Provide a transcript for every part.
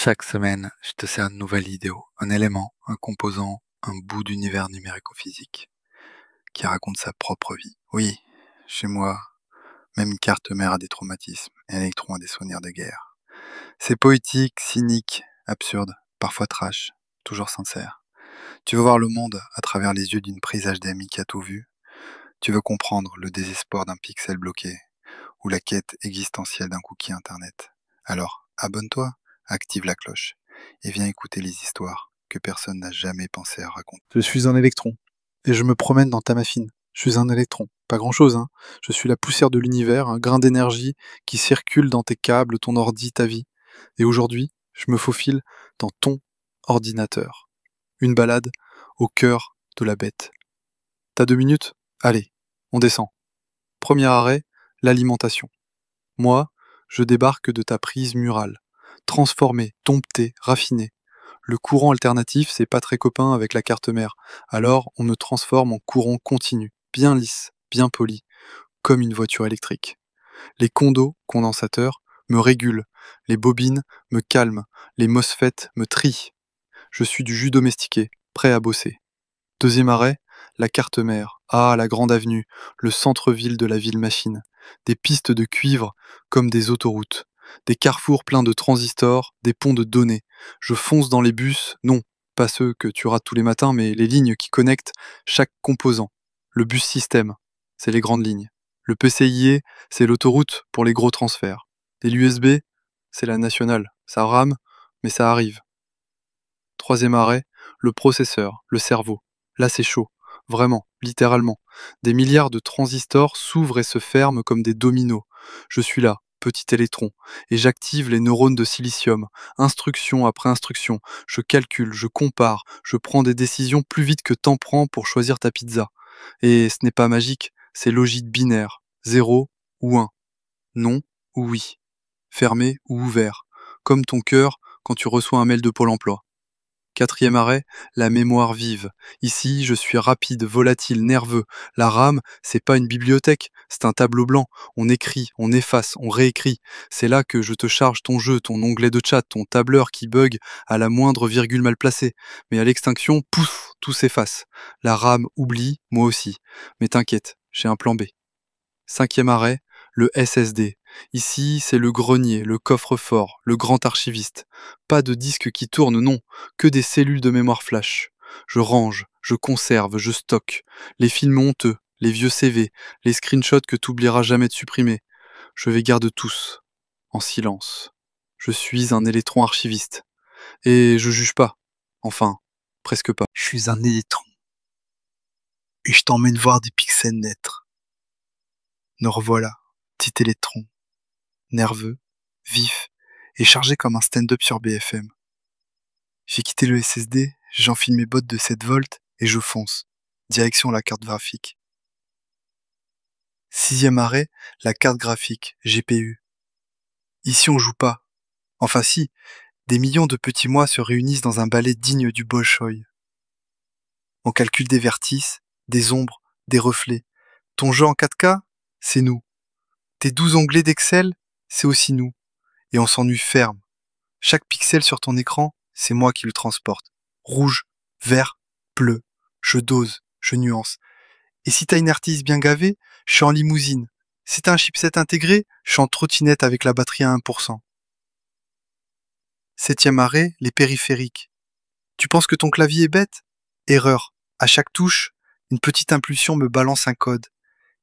Chaque semaine, je te sers une nouvelle idéo, un élément, un composant, un bout d'univers numérico-physique qui raconte sa propre vie. Oui, chez moi, même une carte mère a des traumatismes et un électron a des souvenirs de guerre. C'est poétique, cynique, absurde, parfois trash, toujours sincère. Tu veux voir le monde à travers les yeux d'une prise HDMI qui a tout vu. Tu veux comprendre le désespoir d'un pixel bloqué ou la quête existentielle d'un cookie internet. Alors, abonne-toi, active la cloche et viens écouter les histoires que personne n'a jamais pensé à raconter. Je suis un électron, et je me promène dans ta machine. Je suis un électron. Pas grand-chose, hein. Je suis la poussière de l'univers, un grain d'énergie qui circule dans tes câbles, ton ordi, ta vie. Et aujourd'hui, je me faufile dans ton ordinateur. Une balade au cœur de la bête. T'as 2 minutes? Allez, on descend. Premier arrêt, l'alimentation. Moi, je débarque de ta prise murale. Transformé, dompté, raffiné. Le courant alternatif, c'est pas très copain avec la carte mère. Alors, on me transforme en courant continu, bien lisse, bien poli, comme une voiture électrique. Les condos, condensateurs, me régulent. Les bobines me calment. Les MOSFET me trient. Je suis du jus domestiqué, prêt à bosser. Deuxième arrêt, la carte mère. Ah, la grande avenue, le centre-ville de la ville-machine. Des pistes de cuivre comme des autoroutes. Des carrefours pleins de transistors, des ponts de données. Je fonce dans les bus, non, pas ceux que tu rates tous les matins, mais les lignes qui connectent chaque composant. Le bus système, c'est les grandes lignes. Le PCIe, c'est l'autoroute pour les gros transferts. Et l'USB, c'est la nationale. Ça rame, mais ça arrive. Troisième arrêt, le processeur, le cerveau. Là, c'est chaud. Vraiment, littéralement. Des milliards de transistors s'ouvrent et se ferment comme des dominos. Je suis là, petit électron, et j'active les neurones de silicium. Instruction après instruction. Je calcule, je compare, je prends des décisions plus vite que t'en prends pour choisir ta pizza. Et ce n'est pas magique, c'est logique binaire. 0 ou 1. Non ou oui. Fermé ou ouvert. Comme ton cœur quand tu reçois un mail de Pôle emploi. Quatrième arrêt, la mémoire vive. Ici, je suis rapide, volatile, nerveux. La RAM, c'est pas une bibliothèque, c'est un tableau blanc. On écrit, on efface, on réécrit. C'est là que je te charge ton jeu, ton onglet de chat, ton tableur qui bug à la moindre virgule mal placée. Mais à l'extinction, pouf, tout s'efface. La RAM oublie, moi aussi. Mais t'inquiète, j'ai un plan B. Cinquième arrêt, le SSD. Ici, c'est le grenier, le coffre-fort, le grand archiviste. Pas de disque qui tourne, non, que des cellules de mémoire flash. Je range, je conserve, je stocke. Les films honteux, les vieux CV, les screenshots que t'oublieras jamais de supprimer. Je les garde tous, en silence. Je suis un électron archiviste. Et je juge pas. Enfin, presque pas. Je suis un électron. Et je t'emmène voir des pixels naître. Nous revoilà, petit électron, nerveux, vif et chargé comme un stand-up sur BFM. J'ai quitté le SSD, j'enfile mes bottes de 7 volts et je fonce, direction la carte graphique. Sixième arrêt, la carte graphique, GPU. Ici on joue pas. Enfin si, des millions de petits mois se réunissent dans un ballet digne du Bolchoï. On calcule des vertices, des ombres, des reflets. Ton jeu en 4K, c'est nous. Tes 12 onglets d'Excel, c'est aussi nous. Et on s'ennuie ferme. Chaque pixel sur ton écran, c'est moi qui le transporte. Rouge, vert, bleu. Je dose, je nuance. Et si t'as une artiste bien gavée, je suis en limousine. Si t'as un chipset intégré, je suis en trottinette avec la batterie à 1%. Septième arrêt, les périphériques. Tu penses que ton clavier est bête? Erreur. À chaque touche, une petite impulsion me balance un code.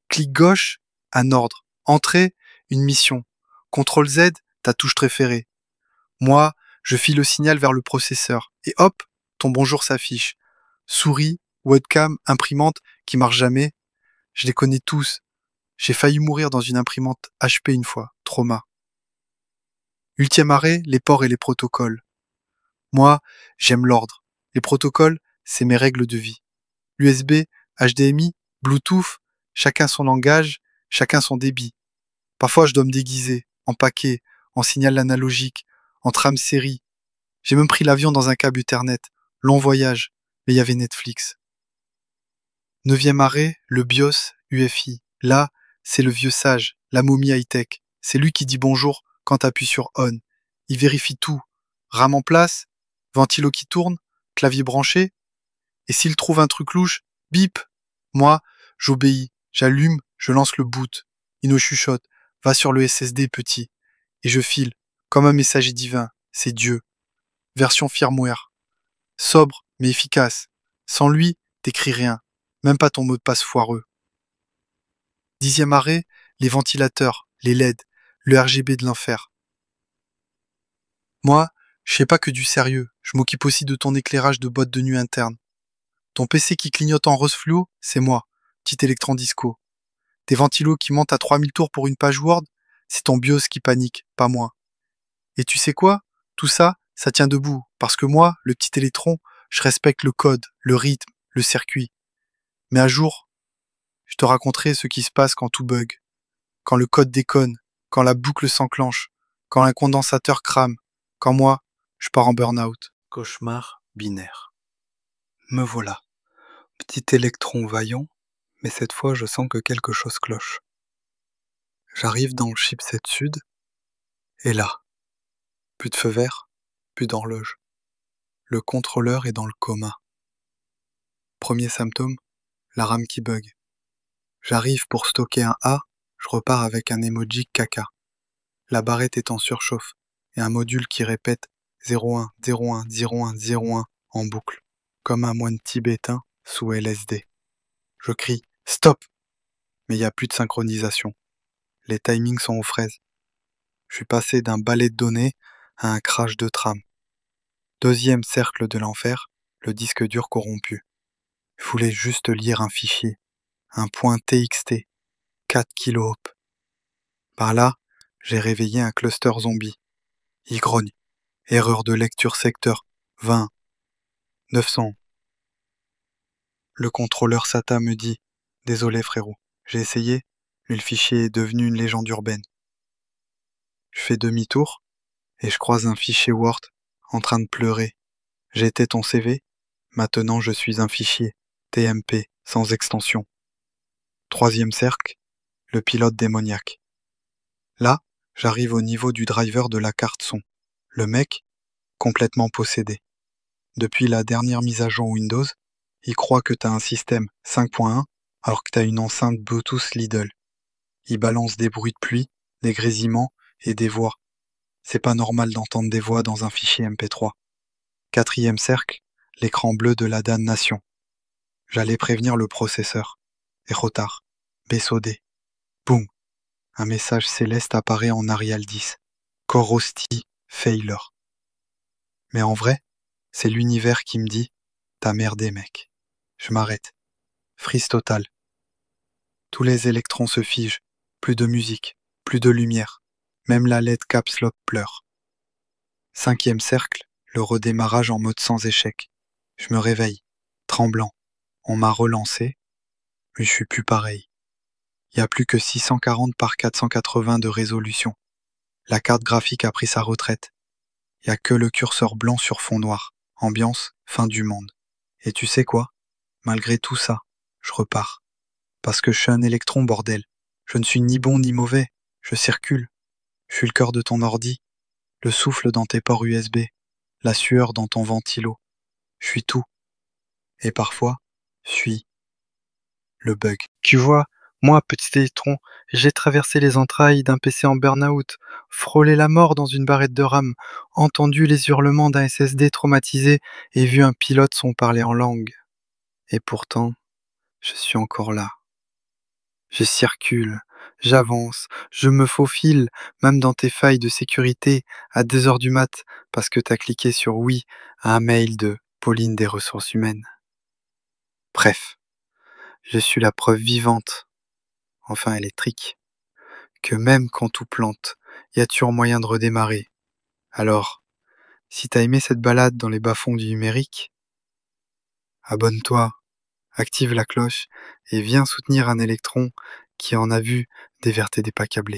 Clic gauche, un ordre. Entrée, une mission. CTRL Z, ta touche préférée. Moi, je file le signal vers le processeur. Et hop, ton bonjour s'affiche. Souris, webcam, imprimante, qui marche jamais. Je les connais tous. J'ai failli mourir dans une imprimante HP une fois. Trauma. Ultième arrêt, les ports et les protocoles. Moi, j'aime l'ordre. Les protocoles, c'est mes règles de vie. USB, HDMI, Bluetooth, chacun son langage, chacun son débit. Parfois, je dois me déguiser, en paquet, en signal analogique, en trame série. J'ai même pris l'avion dans un câble Ethernet. Long voyage, mais il y avait Netflix. Neuvième arrêt, le BIOS UFI. Là, c'est le vieux sage, la momie high-tech. C'est lui qui dit bonjour quand t'appuies sur on. Il vérifie tout. Rame en place, ventilo qui tourne, clavier branché. Et s'il trouve un truc louche, bip. Moi, j'obéis, j'allume, je lance le boot. Il nous chuchote, va sur le SSD petit. Et je file, comme un messager divin, c'est Dieu. Version firmware. Sobre, mais efficace. Sans lui, t'écris rien. Même pas ton mot de passe foireux. 10e arrêt, les ventilateurs, les LED, le RGB de l'enfer. Moi, je fais pas que du sérieux. Je m'occupe aussi de ton éclairage de boîte de nuit interne. Ton PC qui clignote en rose fluo, c'est moi, petit électron disco. Tes ventilos qui montent à 3000 tours pour une page Word, c'est ton BIOS qui panique, pas moi. Et tu sais quoi? Tout ça, ça tient debout, parce que moi, le petit électron, je respecte le code, le rythme, le circuit. Mais un jour, je te raconterai ce qui se passe quand tout bug, quand le code déconne, quand la boucle s'enclenche, quand un condensateur crame, quand moi, je pars en burn-out. Cauchemar binaire. Me voilà. Petit électron vaillant, mais cette fois je sens que quelque chose cloche. J'arrive dans le chipset sud, et là, plus de feu vert, plus d'horloge. Le contrôleur est dans le coma. Premier symptôme, la RAM qui bug. J'arrive pour stocker un A, je repars avec un emoji caca. La barrette est en surchauffe, et un module qui répète 01, 01, 01, 01 en boucle, comme un moine tibétain sous LSD. Je crie « Stop !» mais il n'y a plus de synchronisation. Les timings sont aux fraises. Je suis passé d'un balai de données à un crash de tram. Deuxième cercle de l'enfer, le disque dur corrompu. Je voulais juste lire un fichier, un point TXT, 4 kHop. Par là, j'ai réveillé un cluster zombie. Il grogne. Erreur de lecture secteur 20, 900. Le contrôleur SATA me dit « Désolé frérot, j'ai essayé, mais le fichier est devenu une légende urbaine. » Je fais demi-tour et je croise un fichier Word en train de pleurer. J'étais ton CV, maintenant je suis un fichier TMP sans extension. Troisième cercle, le pilote démoniaque. Là, j'arrive au niveau du driver de la carte son. Le mec, complètement possédé. Depuis la dernière mise à jour Windows, il croit que t'as un système 5.1 alors que t'as une enceinte Bluetooth Lidl. Il balance des bruits de pluie, des grésillements et des voix. C'est pas normal d'entendre des voix dans un fichier MP3. Quatrième cercle, l'écran bleu de la damnation. J'allais prévenir le processeur. Et retard. BSOD. Boum. Un message céleste apparaît en Arial 10. Corosti failure. Mais en vrai, c'est l'univers qui me dit « T'as merdé, mec. » Je m'arrête. Freeze total. Tous les électrons se figent. Plus de musique, plus de lumière. Même la LED caps lock pleure. Cinquième cercle, le redémarrage en mode sans échec. Je me réveille, tremblant. On m'a relancé, mais je suis plus pareil. Il n'y a plus que 640 par 480 de résolution. La carte graphique a pris sa retraite. Il n'y a que le curseur blanc sur fond noir. Ambiance, fin du monde. Et tu sais quoi? Malgré tout ça, je repars. Parce que je suis un électron, bordel. Je ne suis ni bon ni mauvais. Je circule. Je suis le cœur de ton ordi. Le souffle dans tes ports USB. La sueur dans ton ventilo. Je suis tout. Et parfois, je suis le bug. Tu vois, moi, petit électron, j'ai traversé les entrailles d'un PC en burn-out, frôlé la mort dans une barrette de RAM, entendu les hurlements d'un SSD traumatisé et vu un pilote son parler en langue. Et pourtant, je suis encore là. Je circule, j'avance, je me faufile, même dans tes failles de sécurité, à 2 heures du mat, parce que t'as cliqué sur oui à un mail de Pauline des ressources humaines. Bref, je suis la preuve vivante, enfin électrique, que même quand tout plante, y a toujours moyen de redémarrer. Alors, si t'as aimé cette balade dans les bas-fonds du numérique, abonne-toi, active la cloche et viens soutenir un électron qui en a vu des vertes et des pas câblés.